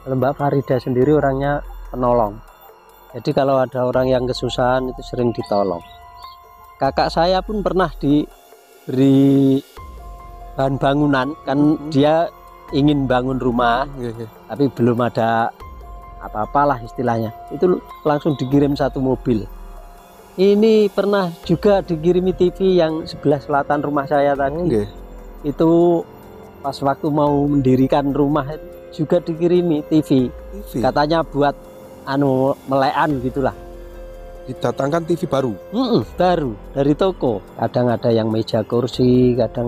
Kalau Mbak Farida sendiri orangnya penolong. Jadi kalau ada orang yang kesusahan itu sering ditolong. Kakak saya pun pernah diberi bahan bangunan, kan dia ingin bangun rumah, tapi belum ada apa-apalah istilahnya. Itu langsung dikirim satu mobil. Ini pernah juga dikirimi TV yang sebelah selatan rumah saya tadi. Itu pas waktu mau mendirikan rumah juga dikirimi TV. Katanya buat melekan gitulah. Didatangkan TV baru. Baru dari toko. Kadang ada yang meja kursi, kadang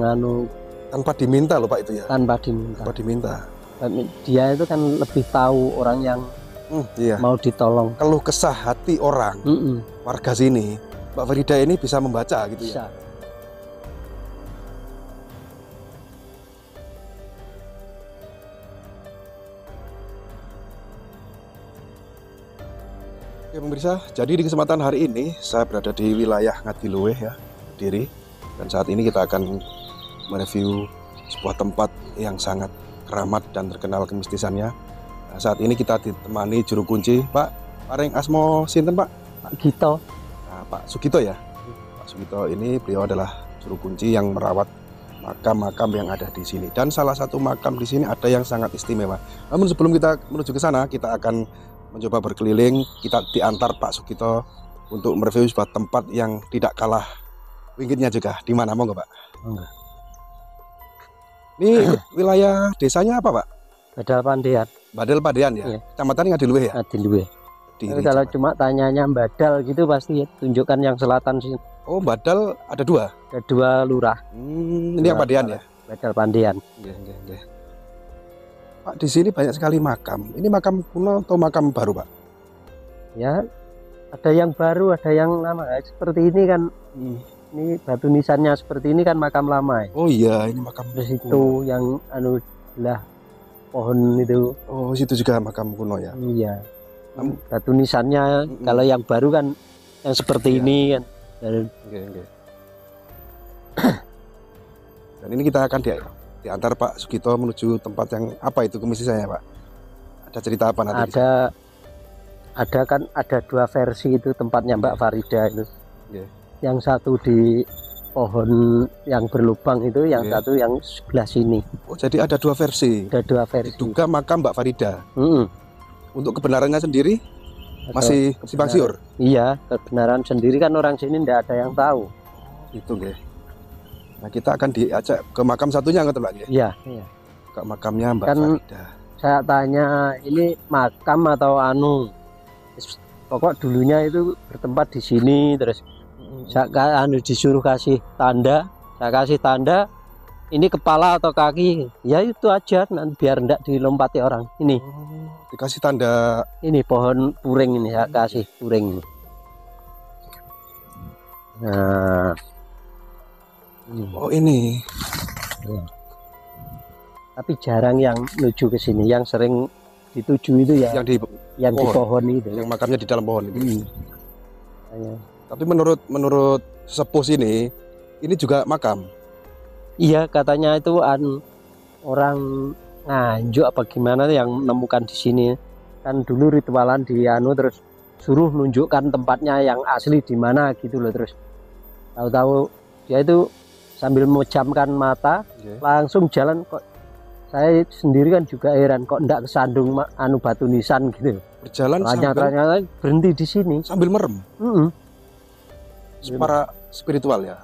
tanpa diminta loh Pak itu ya. Tanpa diminta. Tanpa diminta. Dia itu kan lebih tahu orang yang mau ditolong. Keluh kesah hati orang warga sini, Mbak Farida ini bisa membaca gitu bisa. Ya. Oke pemirsa, jadi di kesempatan hari ini saya berada di wilayah Ngadiluwih ya, Kediri. Dan saat ini kita akan mereview sebuah tempat yang sangat keramat dan terkenal kemistisannya. Nah, saat ini kita ditemani juru kunci, Pak Paring Asmo Sinten Pak? Pak Gito. Nah, Pak Sugito ya. Pak Sugito ini beliau adalah juru kunci yang merawat makam-makam yang ada di sini. Dan salah satu makam di sini ada yang sangat istimewa. Namun sebelum kita menuju ke sana, kita akan mencoba berkeliling. Kita diantar Pak Sugito untuk mereview sebuah tempat yang tidak kalah winggitnya juga. Di mana mau nggak Pak? Enggak. Ini wilayah desanya apa Pak? Badal Pandean. Badal Pandean ya. Kecamatan Ngadiluwih ya. Ngadiluwih. Kalau cuma tanyanya Badal gitu pasti ya, tunjukkan yang selatan sini. Oh Badal ada dua? Ada dua lurah. Ini yang Pandean ya? Badal Pandean. Pak, di sini banyak sekali makam. Ini makam kuno atau makam baru, Pak? Ya, ada yang baru, ada yang lama. Seperti ini kan, ini batu nisannya seperti ini kan makam lama. Ya? Oh iya, ini makam. Terus itu yang belah pohon itu. Oh, situ juga makam kuno ya? Iya. Batu nisannya, kalau yang baru kan yang seperti ini kan. Dan ini kita akan diantar Pak Sugito menuju tempat yang apa itu kemistisannya Pak? Ada cerita apa nanti? Ada dua versi itu tempatnya Mbak Farida itu. Yang satu di pohon yang berlubang itu, yang satu yang sebelah sini. Oh jadi ada dua versi. Ada dua versi. Diduga makam Mbak Farida. Untuk kebenarannya sendiri masih simpang siur. Iya, kebenaran sendiri kan orang sini tidak ada yang tahu. Itu Nah kita akan diajak ke makam satunya nggak Mbak? Iya. Ke makamnya Mbak kan Farida. Saya tanya ini makam atau pokok dulunya itu bertempat di sini, terus saya disuruh kasih tanda, saya kasih tanda ini kepala atau kaki, ya itu aja nanti biar enggak dilompati orang. Ini dikasih tanda, ini pohon puring ini saya kasih puring ini. Nah oh ini tapi jarang yang menuju ke sini, yang sering dituju itu ya yang di pohon itu, yang makamnya di dalam pohon itu. Tapi menurut sepuh ini juga makam. Iya katanya itu orang Nganjuk apa gimana yang menemukan di sini. Kan dulu ritualan di terus suruh nunjukkan tempatnya yang asli di mana gitu loh, terus tahu-tahu dia itu sambil memejamkan mata langsung jalan. Kok saya sendiri kan juga heran kok enggak kesandung batu nisan gitu. Berjalan ternyata berhenti di sini sambil merem. Para spiritual ya,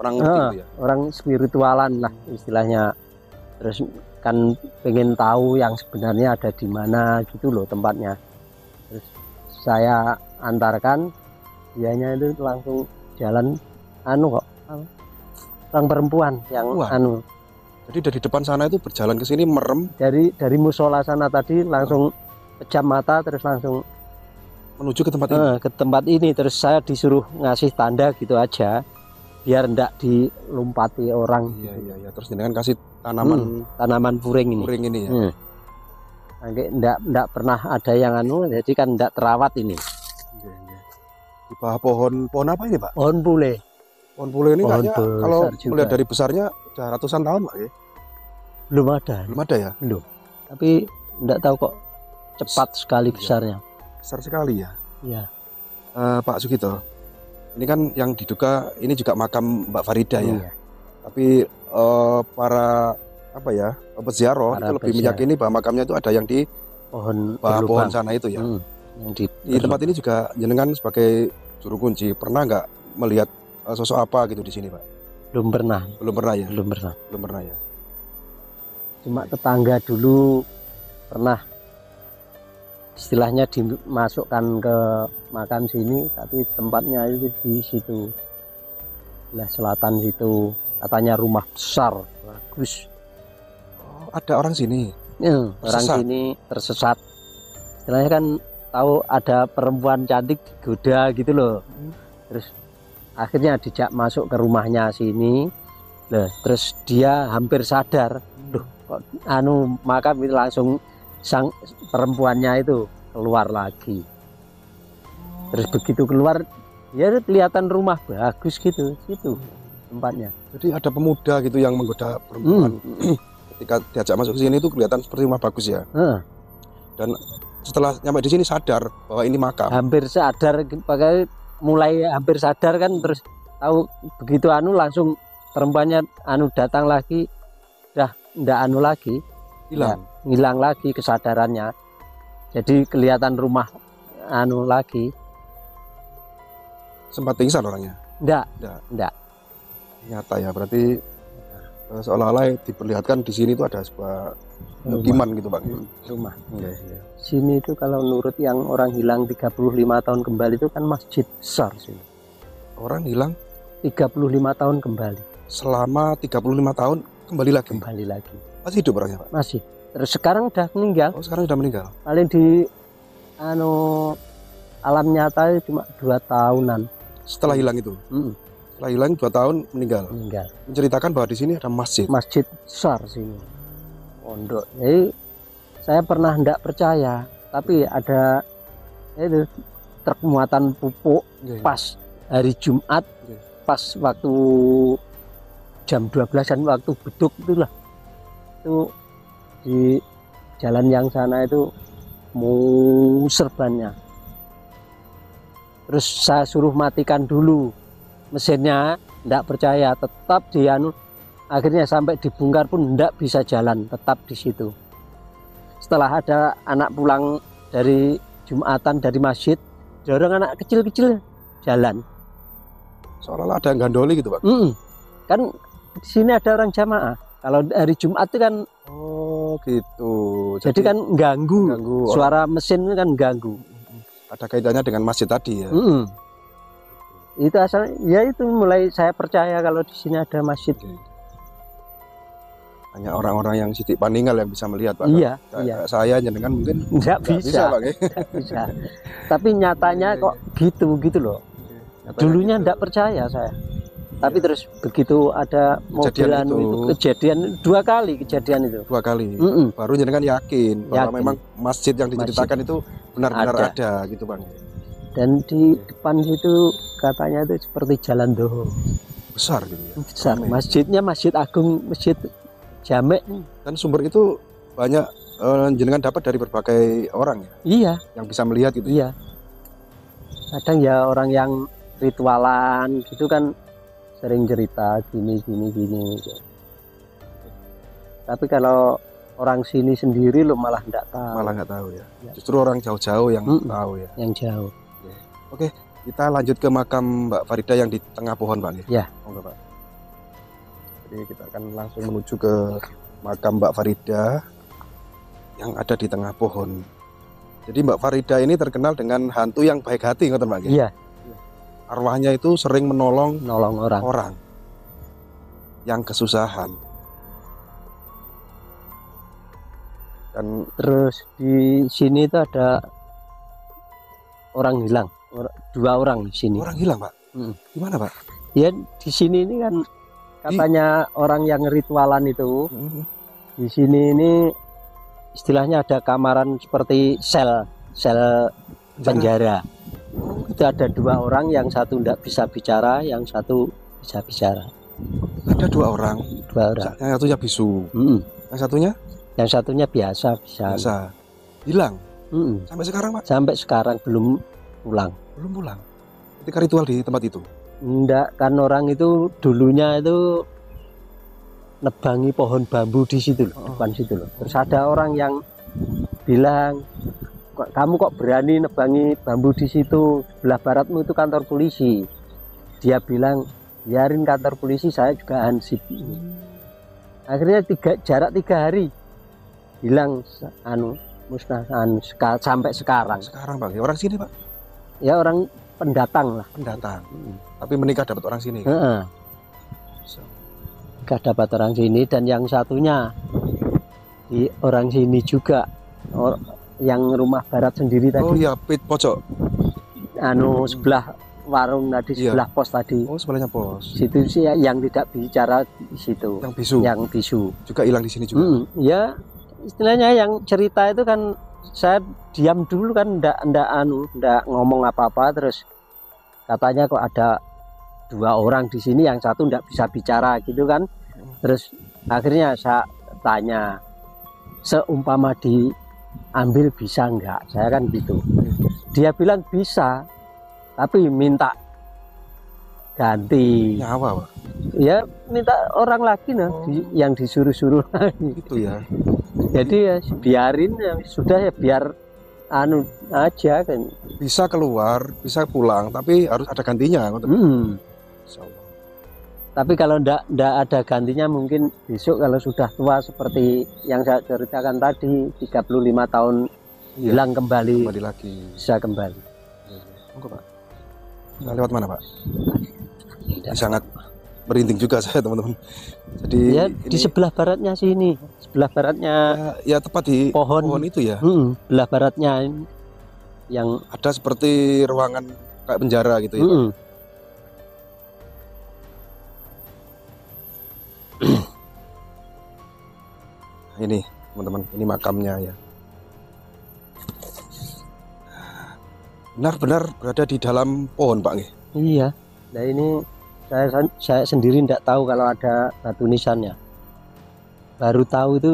orang ngerti ya. Orang spiritualan lah istilahnya. Terus kan pengen tahu yang sebenarnya ada di mana gitu loh tempatnya. Terus saya antarkan, dianya itu langsung jalan kok orang perempuan yang Jadi dari depan sana itu berjalan ke sini merem. Dari musola sana tadi langsung pejam mata terus langsung menuju ke tempat ini. Ke tempat ini terus saya disuruh ngasih tanda gitu aja biar ndak dilompati orang. Iya. Terus dengan kasih tanaman puring ini. Puring ini ya. Ndak pernah ada yang jadi kan ndak terawat ini. Di bawah pohon apa ini Pak? Pohon pule. Pohon pule ini kayaknya kalau melihat dari besarnya udah ratusan tahun Pak ya? Belum ada. Belum ada ya? Belum. Tapi ndak tahu kok cepat sekali Iya. besarnya. Besar sekali ya. Iya. Pak Sugito, ini kan yang diduga ini juga makam Mbak Farida ya. Iya. Tapi para apa ya, peziarah Para itu lebih peziarah. meyakini bahwa makamnya itu ada yang di Pohon bawah pohon berlubang. sana itu ya. Yang di Di tempat ini juga jenengan sebagai juru kunci pernah nggak melihat sosok apa gitu di sini, Pak? belum pernah, Belum pernah ya. belum pernah. Belum pernah ya. Cuma tetangga dulu pernah istilahnya dimasukkan ke makam sini, tapi tempatnya itu di situ, sebelah selatan situ. Katanya rumah besar, bagus. Oh, ada orang sini. Orang Tersesat. sini tersesat. Istilahnya kan tahu ada perempuan cantik digoda gitu loh. Terus akhirnya dijak masuk ke rumahnya sini. Lah, terus dia hampir sadar. Duh, kok makam itu langsung sang perempuannya itu keluar lagi. Terus begitu keluar, ya kelihatan rumah bagus gitu, situ tempatnya. Jadi ada pemuda gitu yang menggoda perempuan. Ketika diajak masuk ke sini itu kelihatan seperti rumah bagus ya. Dan setelah nyampe di sini sadar bahwa ini makam. Hampir sadar, pakai mulai hampir sadar kan, terus tahu begitu langsung perempuannya datang lagi, dah ndak lagi, Hilang. hilang lagi kesadarannya. Jadi kelihatan rumah lagi. Sempat pingsan orangnya. Ndak. Nyata ya, berarti seolah-olah diperlihatkan di sini itu ada sebuah pemukiman gitu, Bang. Rumah. Oke. Sini itu kalau menurut yang orang hilang 35 tahun kembali itu kan masjid besar sini. Orang hilang 35 tahun kembali. selama 35 tahun kembali lagi. Kembali lagi. Masih hidup orangnya, Pak? Masih. Terus sekarang udah meninggal. Oh, sekarang sudah meninggal. Paling di alam nyata itu cuma 2 tahunan. Setelah hilang itu. Setelah hilang 2 tahun meninggal. Menceritakan bahwa di sini ada masjid. Masjid besar sini. Pondok. Jadi saya pernah tidak percaya, tapi ada itu truk muatan pupuk pas hari Jumat, pas waktu jam 12-an waktu beduk itulah. Itu di jalan yang sana itu muser bannya. Terus saya suruh matikan dulu mesinnya, tidak percaya, tetap akhirnya sampai dibongkar pun tidak bisa jalan, tetap di situ. Setelah ada anak pulang dari Jumatan dari masjid, dorong anak kecil-kecil jalan. Seolah-olah ada yang gandoli gitu, Pak. Kan di sini ada orang jamaah. Kalau hari Jumat itu kan, oh gitu. jadi kan ganggu. Ganggu. Suara mesin kan ganggu. Ada kaitannya dengan masjid tadi ya. Itu asal, ya itu mulai saya percaya kalau di sini ada masjid. Hanya orang-orang yang sidik paninggal yang bisa melihat, Pak. Iya. Saya jenengan mungkin Nggak bisa, Pak. nggak bisa. Tapi nyatanya kok gitu loh. Dulunya gitu. nggak percaya saya. Tapi terus begitu ada mobilan itu kejadian 2 kali kejadian itu. 2 kali. Baru jenengan yakin bahwa memang masjid yang diceritakan itu benar-benar ada gitu, Bang. Dan di depan situ katanya itu seperti jalan doho. Besar gitu ya. Besar. Masjidnya Masjid Agung, Masjid Jamek. Dan sumber itu banyak jenengan dapat dari berbagai orang ya. Iya. Yang bisa melihat gitu. Iya. Kadang ya orang yang ritualan gitu kan sering cerita gini. Tapi kalau orang sini sendiri lo malah nggak tahu. Malah nggak tahu ya. Justru orang jauh-jauh yang tahu ya. Yang jauh. Oke, kita lanjut ke makam Mbak Farida yang di tengah pohon, Pak. Ya. Monggo, Pak. Jadi kita akan langsung menuju ke makam Mbak Farida yang ada di tengah pohon. Jadi Mbak Farida ini terkenal dengan hantu yang baik hati, ngoten, Pak. Iya. Arwahnya itu sering menolong orang yang kesusahan. Dan terus di sini itu ada orang hilang, 2 orang di sini. Orang hilang, Pak? Gimana, Pak? Ya di sini ini kan katanya orang yang ritualan itu. Di sini ini istilahnya ada kamaran seperti sel penjara. Itu ada 2 orang, yang satu tidak bisa bicara, yang satu bisa bicara. Ada 2 orang. 2 orang. Yang satunya bisu. Yang satunya? Yang satunya biasa. Hilang. Sampai sekarang Pak? Sampai sekarang belum pulang. Belum pulang. Ketika ritual di tempat itu? Enggak, kan orang itu dulunya itu nebangi pohon bambu di situ loh, depan situ loh. Terus ada orang yang bilang, kamu kok berani nebangi bambu di situ, sebelah baratmu itu kantor polisi. Dia bilang, biarin kantor polisi, saya juga hansip. Akhirnya jarak 3 hari hilang musnah sampai sekarang. Sekarang Pak, orang sini Pak? Ya orang pendatang lah. Pendatang. Tapi menikah dapat orang sini. Menikah dapat orang sini, dan yang satunya di orang sini juga, yang rumah barat sendiri tadi. Oh iya, pojok. Sebelah warung tadi, sebelah pos tadi. Oh, sebelahnya pos. Situ sih yang tidak bicara di situ. Yang bisu. Yang bisu. Juga hilang di sini juga. Ya, istilahnya yang cerita itu kan saya diam dulu kan, ndak ngomong apa-apa, terus katanya kok ada 2 orang di sini, yang satu ndak bisa bicara gitu kan. Terus akhirnya saya tanya, seumpama diambil bisa enggak? Saya kan gitu. Dia bilang bisa, tapi minta ganti nyawa Pak. Ya minta orang lagi yang disuruh-suruh gitu ya. Jadi ya biarin, ya sudah ya, biar aja kan. Bisa keluar, bisa pulang, tapi harus ada gantinya. Tapi kalau ndak ada gantinya, mungkin besok kalau sudah tua seperti yang saya ceritakan tadi, 35 tahun hilang kembali lagi. Bisa kembali. Monggo Pak. Nah, lewat mana Pak? Sangat merinding juga saya teman-teman. Jadi ya di sebelah baratnya sini, sebelah baratnya ya tepat di pohon itu ya. Sebelah baratnya yang ada seperti ruangan kayak penjara gitu ya. Ini teman-teman, ini makamnya ya. Benar-benar berada di dalam pohon Pak nih. Iya. Nah ini saya sendiri tidak tahu kalau ada batu nisannya. Baru tahu itu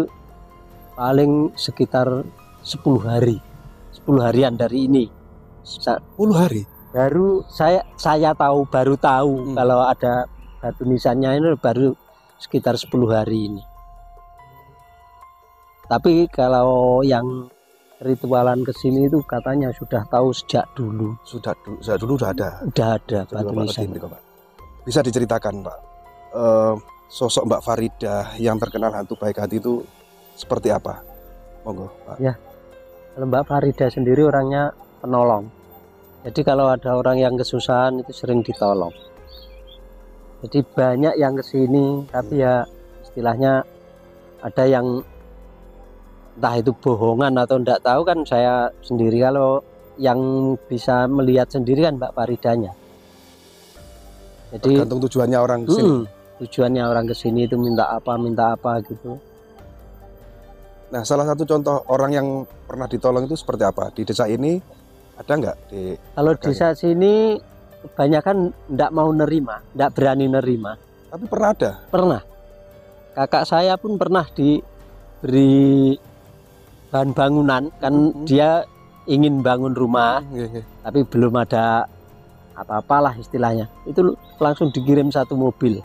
paling sekitar 10 hari. 10 harian dari ini. 10 hari? Baru saya baru tahu kalau ada batu nisannya ini baru sekitar 10 hari ini. Tapi kalau yang ritualan kesini itu katanya sudah tahu sejak dulu. Sejak dulu udah ada. Udah ada batu nisan. Bisa diceritakan Pak, sosok Mbak Faridah yang terkenal hantu baik hati itu seperti apa? Monggo Pak. Ya, kalau Mbak Faridah sendiri orangnya penolong. Jadi kalau ada orang yang kesusahan itu sering ditolong. Jadi banyak yang kesini, tapi ya istilahnya ada yang entah itu bohongan atau enggak tahu kan, saya sendiri kalau yang bisa melihat sendiri kan Mbak Faridahnya. Jadi tergantung tujuannya orang kesini. Tujuannya orang kesini itu minta apa gitu. Nah, salah satu contoh orang yang pernah ditolong itu seperti apa? Di desa ini ada nggak? Kalau desa sini kebanyakan enggak mau nerima, enggak berani nerima. Tapi pernah ada? Pernah. Kakak saya pun pernah diberi bahan bangunan, kan dia ingin bangun rumah, tapi belum ada apa-apalah istilahnya. Itu langsung dikirim 1 mobil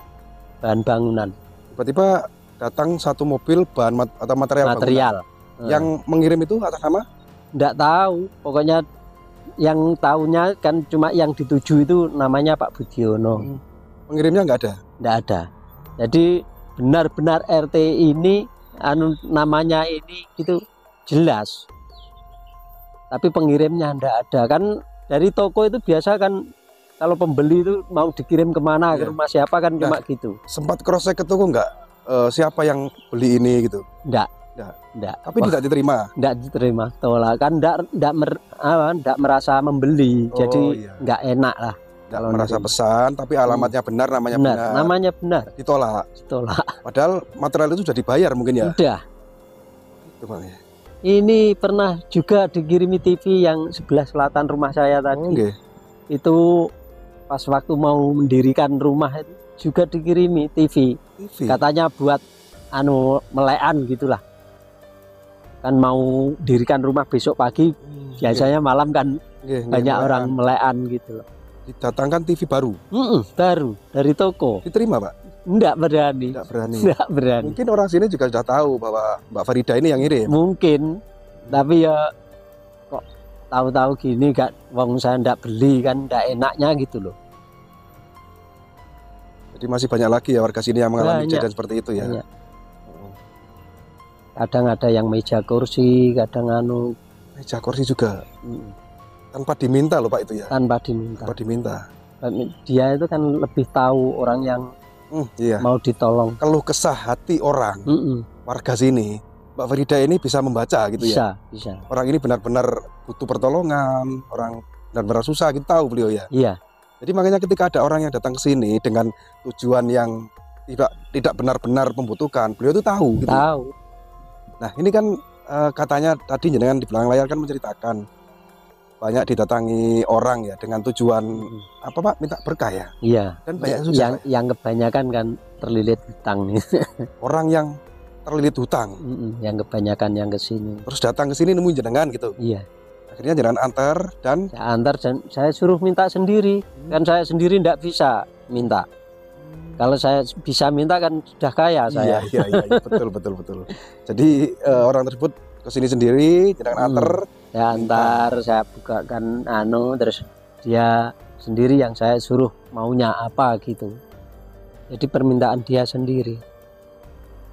bahan bangunan. Tiba-tiba datang 1 mobil bahan atau material. Yang mengirim itu atas nama? Enggak tahu, pokoknya yang tahunya kan cuma yang dituju itu namanya Pak Budiono. Pengirimnya nggak ada? Nggak ada. Jadi benar-benar RT ini namanya ini gitu jelas, tapi pengirimnya nggak ada. Kan dari toko itu biasa kan kalau pembeli itu mau dikirim kemana, ke rumah siapa kan, cuma gitu. Sempat cross check ke toko nggak siapa yang beli ini gitu? Nggak. Tapi tidak diterima? Nggak diterima, tolak kan, nggak merasa membeli, jadi nggak enak lah. Kalau merasa pesan, tapi alamatnya benar, namanya benar. Ditolak. Padahal material itu sudah dibayar mungkin ya? Udah. Itu Pak ya. Ini pernah juga dikirimi TV yang sebelah selatan rumah saya tadi. Itu pas waktu mau mendirikan rumah itu juga dikirimi TV. Katanya buat melekan gitulah. kan mau dirikan rumah besok pagi, biasanya malam kan banyak orang melekan gitu loh. Didatangkan TV baru. Baru dari toko. Diterima, Pak? Enggak berani. Tidak berani. Enggak berani. Mungkin orang sini juga sudah tahu bahwa Mbak Farida ini yang ngirim. Mungkin, tapi ya kok tahu-tahu gini gak, wong saya ndak beli kan, ndak enaknya gitu loh. Jadi masih banyak lagi ya warga sini yang mengalami kejadian seperti itu ya. Banyak. Kadang ada yang meja kursi, kadang meja kursi juga. Tanpa diminta loh Pak itu ya. Tanpa diminta. Tanpa diminta. Dia itu kan lebih tahu orang yang iya. mau ditolong. Keluh kesah hati orang, warga sini, Mbak Farida ini bisa membaca gitu ya. Bisa. Orang ini benar-benar butuh pertolongan, orang benar-benar susah, kita tahu beliau ya. Iya. Jadi makanya ketika ada orang yang datang ke sini dengan tujuan yang tidak benar-benar membutuhkan, beliau itu tahu. Gitu. Tahu. Nah ini kan katanya tadi jenengan di belakang layar kan menceritakan banyak didatangi orang ya dengan tujuan apa Pak, minta berkah ya? Iya. Dan banyak susah. Yang kebanyakan kan terlilit hutang nih. Orang yang terlilit hutang. Yang kebanyakan yang ke sini. Terus datang ke sini nemuin jenengan gitu. Iya. Akhirnya jenengan antar dan saya antar dan saya suruh minta sendiri. Kan saya sendiri tidak bisa minta. Kalau saya bisa minta kan sudah kaya saya. Iya, betul. Jadi orang tersebut ke sini sendiri, jenengan antar. Saya antar, saya bukakan terus dia sendiri yang saya suruh maunya apa gitu. Jadi permintaan dia sendiri.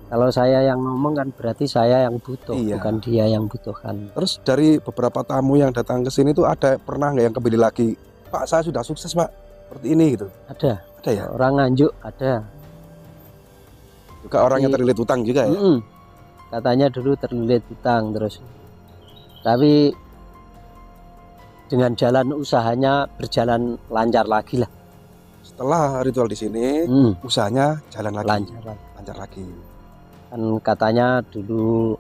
Kalau saya yang ngomong kan berarti saya yang butuh, bukan dia yang butuhkan. Terus dari beberapa tamu yang datang ke sini tuh ada pernah nggak yang kembali lagi? Pak, saya sudah sukses Pak, seperti ini gitu. Ada ya. Orang Nganjuk ada. Juga orang yang terlilit hutang juga ya. Katanya dulu terlilit hutang terus. Tapi dengan jalan usahanya berjalan lancar lagi lah. Setelah ritual di sini, usahanya jalan lagi. Lancar lagi. Kan katanya dulu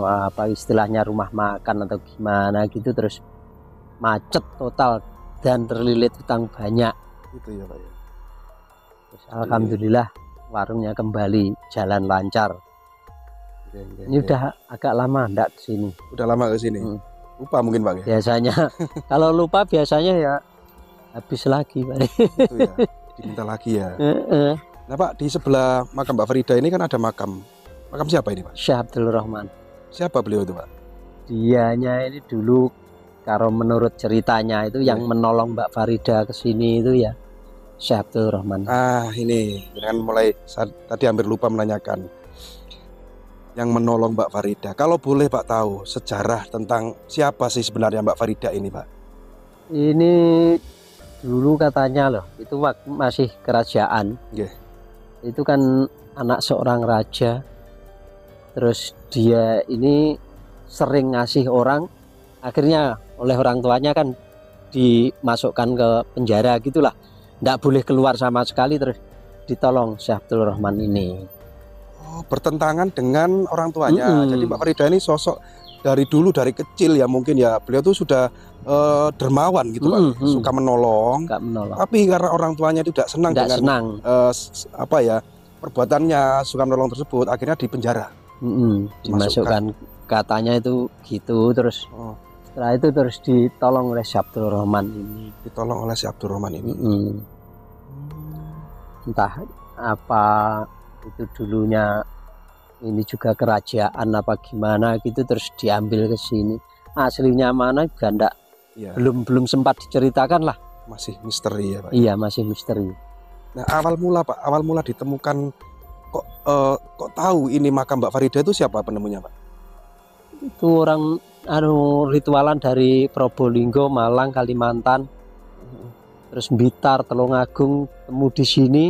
apa istilahnya rumah makan atau gimana gitu, terus macet total dan terlilit hutang banyak. Itu ya Pak ya. Terus alhamdulillah warungnya kembali jalan lancar. Ini udah agak lama enggak kesini. Udah lama kesini. Lupa mungkin Pak ya. Biasanya kalau lupa biasanya ya habis lagi Pak. Itu ya. Diminta lagi ya. Nah Pak, di sebelah makam Mbak Farida ini kan ada makam. Makam siapa ini Pak? Syekh Abdul Rahman. Siapa beliau itu Pak? Dianya ini dulu kalau menurut ceritanya itu yang menolong Mbak Farida ke sini itu ya Syekh Abdul Rahman. Ini dengan mulai tadi hampir lupa menanyakan yang menolong Mbak Farida. Kalau boleh Pak tahu sejarah tentang siapa sih sebenarnya Mbak Farida ini Pak? Ini dulu katanya loh, itu waktu masih kerajaan. Itu kan anak seorang raja. Terus dia ini sering ngasih orang, akhirnya oleh orang tuanya kan dimasukkan ke penjara gitulah. Nggak boleh keluar sama sekali, terus ditolong Syekh Abdul Rahman ini. Bertentangan dengan orang tuanya. Jadi Mbak Farida ini sosok dari dulu, dari kecil ya mungkin ya beliau tuh sudah dermawan gitu Pak, suka menolong. Tapi karena orang tuanya itu tidak senang dengan perbuatannya suka menolong tersebut, akhirnya dipenjara. Dimasukkan, katanya itu gitu. Terus setelah itu terus ditolong oleh Syekh Abdul Rahman ini. Ditolong oleh Syekh Abdul Rahman ini. Entah apa itu dulunya ini juga kerajaan apa gimana gitu, terus diambil ke sini. Aslinya mana juga enggak, belum sempat diceritakan lah. Masih misteri ya Pak? Iya, masih misteri. Nah awal mula ditemukan kok tahu ini makam Mbak Farida itu siapa penemunya Pak? Itu orang ritualan dari Probolinggo, Malang, Kalimantan, terus Blitar, Tulungagung, temu di sini.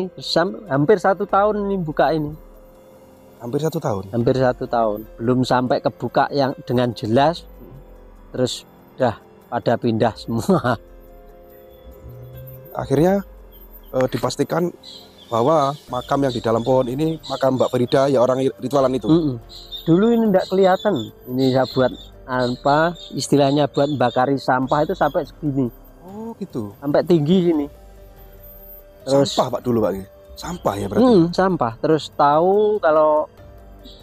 Hampir 1 tahun ini buka ini. Hampir 1 tahun? Hampir 1 tahun. Belum sampai kebuka yang dengan jelas. Terus udah pada pindah semua. Akhirnya dipastikan bahwa makam yang di dalam pohon ini makam Mbak Farida ya orang ritualan itu. Dulu ini enggak kelihatan. Ini saya buat apa istilahnya buat bakari sampah itu sampai segini. Oh gitu. Sampai tinggi sini. Terus sampah Pak dulu Pak. Sampah ya berarti. Sampah. Terus tahu kalau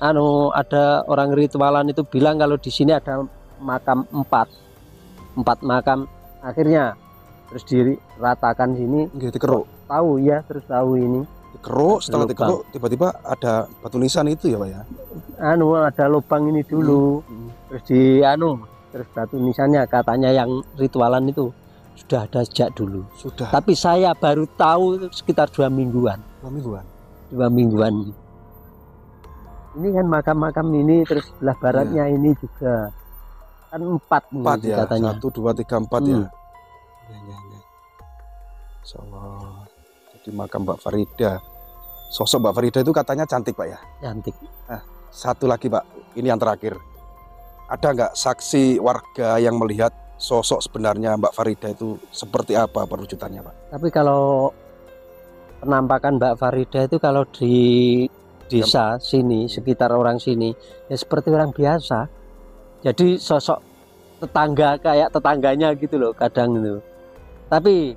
ada orang ritualan itu bilang kalau di sini ada makam empat makam. Akhirnya terus diratakan sini, Nggih, dikeruk. tahu ya, terus tahu ini Dikeruk, setelah lubang. dikeruk tiba-tiba ada batu nisan itu ya Pak ya. Ada lubang ini dulu, terus terus batu nisannya katanya yang ritualan itu sudah ada sejak dulu. Sudah Tapi saya baru tahu itu sekitar 2 mingguan. 2 mingguan. 2 mingguan. Ini kan makam-makam ini, terus sebelah baratnya ini juga kan 4 4 nih ya. katanya. 1 2 3 4 ya. Hmm. Nggih. Insyaallah. Jadi makam Mbak Farida. Sosok Mbak Farida itu katanya cantik Pak ya. Cantik. Satu lagi Pak, ini yang terakhir. Ada nggak saksi warga yang melihat sosok sebenarnya Mbak Farida itu seperti apa perwujudannya Pak? Tapi kalau penampakan Mbak Farida itu kalau di desa sini, sekitar orang sini, ya seperti orang biasa. Jadi sosok tetangga, kayak tetangganya gitu loh kadang itu. Tapi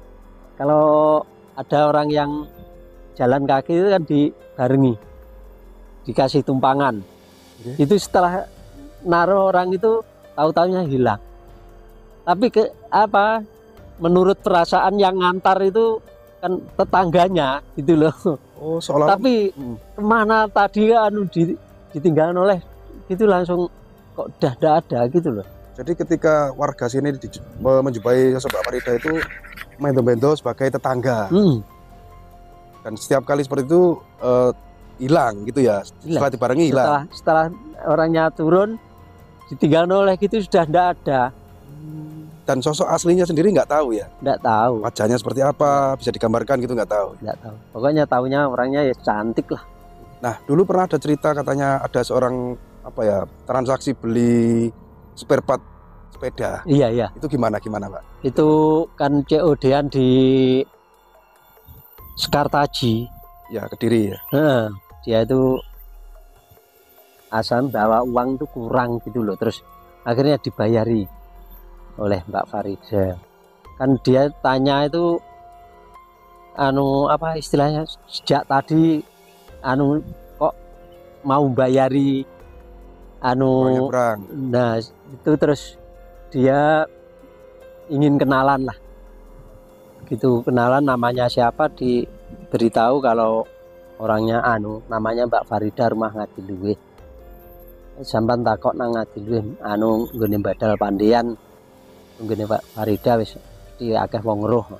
kalau ada orang yang jalan kaki itu kan dibarengi, dikasih tumpangan. Oke. Itu setelah naruh orang itu tahu-taunya hilang. Tapi menurut perasaan yang ngantar itu kan tetangganya gitu loh. Oh, seolah Tapi kemana tadi ditinggalkan oleh gitu, langsung kok udah ada gitu loh. jadi ketika warga sini menjumpai sosok Mbak Farida itu mendo-mendo sebagai tetangga. Dan setiap kali seperti itu hilang gitu ya. Hilang. Setelah dibarengi hilang. Setelah orangnya turun ditinggalkan oleh gitu sudah tidak ada. Dan sosok aslinya sendiri nggak tahu ya. Nggak tahu. Wajahnya seperti apa, bisa digambarkan gitu nggak tahu. Nggak tahu. Pokoknya tahunya orangnya ya cantik lah. Nah, dulu pernah ada cerita katanya ada seorang transaksi beli spare part sepeda. Iya. Itu gimana Pak? Itu kan COD-an di Sekartaji. Ya, Kediri ya. Dia itu asal bawa uang itu kurang gitu loh, terus akhirnya dibayari oleh Mbak Farida. Kan dia tanya itu apa istilahnya, sejak tadi kok mau bayari Nyebrang. nah itu, terus dia ingin kenalan lah gitu, kenalan namanya siapa, diberitahu kalau orangnya namanya Mbak Farida, rumah Ngadiluwih. Sampan takok nang Ngadiluwih nggone badal pandian nggone Mbak Farida wis di akeh wong roh.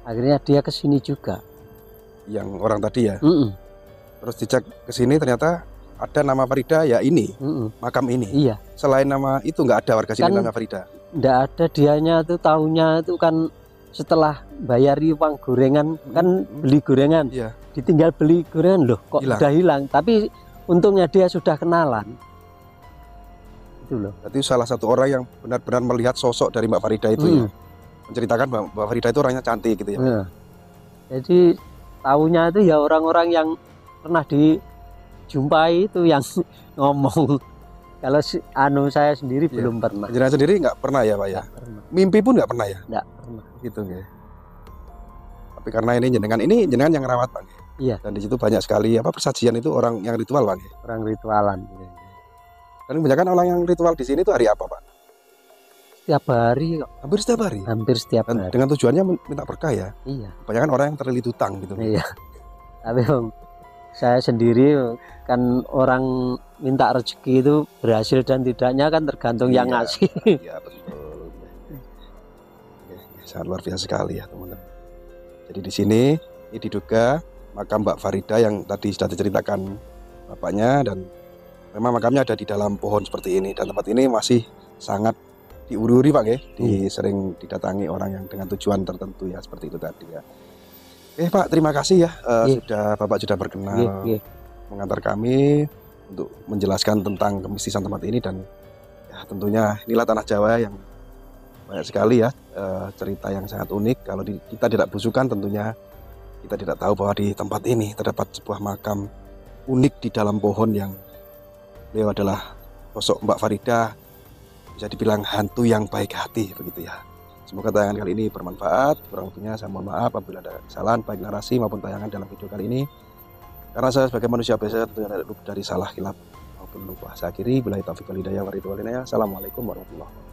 Akhirnya dia ke sini juga. Yang orang tadi ya. Terus dicek ke sini ternyata ada nama Farida ya ini. Makam ini. Iya. Selain nama itu nggak ada warga sini Kan nama Farida. Nggak ada, dianya tuh tahunya itu kan setelah bayari uang gorengan, kan beli gorengan. Iya. Ditinggal beli gorengan loh kok Hilang. udah hilang. Tapi untungnya dia sudah kenalan. Itu loh. Berarti salah satu orang yang benar-benar melihat sosok dari Mbak Farida itu ya. Menceritakan bahwa Mbak Farida itu orangnya cantik gitu ya. Jadi tahunya itu ya orang-orang yang pernah dijumpai itu yang ngomong. Kalau saya sendiri Iya. belum pernah. Jenengan sendiri nggak pernah ya Pak ya? Nggak pernah. Mimpi pun nggak pernah ya? Nggak pernah. Gitu nggih. Tapi karena ini jenengan yang rawat Pak. Iya. Dan di situ banyak sekali persajian itu orang yang ritual Pak. Orang ritualan. Dan kebanyakan orang yang ritual di sini itu hari apa Pak? Setiap hari kok. Hampir setiap hari. Hampir setiap Dan hari. dengan tujuannya minta berkah ya. Iya. Kebanyakan orang yang terlilit utang gitu. Iya. Tapi saya sendiri kan orang minta rezeki itu berhasil dan tidaknya kan tergantung yang Iya. ngasih. Iya betul. Oke, sangat luar biasa sekali ya teman-teman. Jadi di sini ini diduga makam Mbak Farida yang tadi sudah diceritakan bapaknya, dan memang makamnya ada di dalam pohon seperti ini, dan tempat ini masih sangat diuri-uri Pak ya. Sering didatangi orang yang dengan tujuan tertentu ya, seperti itu tadi ya. Pak, terima kasih ya Bapak sudah berkenan mengantar kami untuk menjelaskan tentang kemistisan tempat ini, dan ya tentunya inilah tanah Jawa yang banyak sekali ya cerita yang sangat unik. Kalau kita tidak belusukan tentunya kita tidak tahu bahwa di tempat ini terdapat sebuah makam unik di dalam pohon yang beliau adalah sosok Mbak Farida, bisa dibilang hantu yang baik hati begitu ya. Semoga tayangan kali ini bermanfaat. Kurang lebihnya saya mohon maaf apabila ada kesalahan baik narasi maupun tayangan dalam video kali ini. Karena saya sebagai manusia biasa tentunya tidak luput dari salah, khilaf maupun lupa. Saya akhiri, billahi taufiq wal hidayah. Assalamualaikum warahmatullahi wabarakatuh.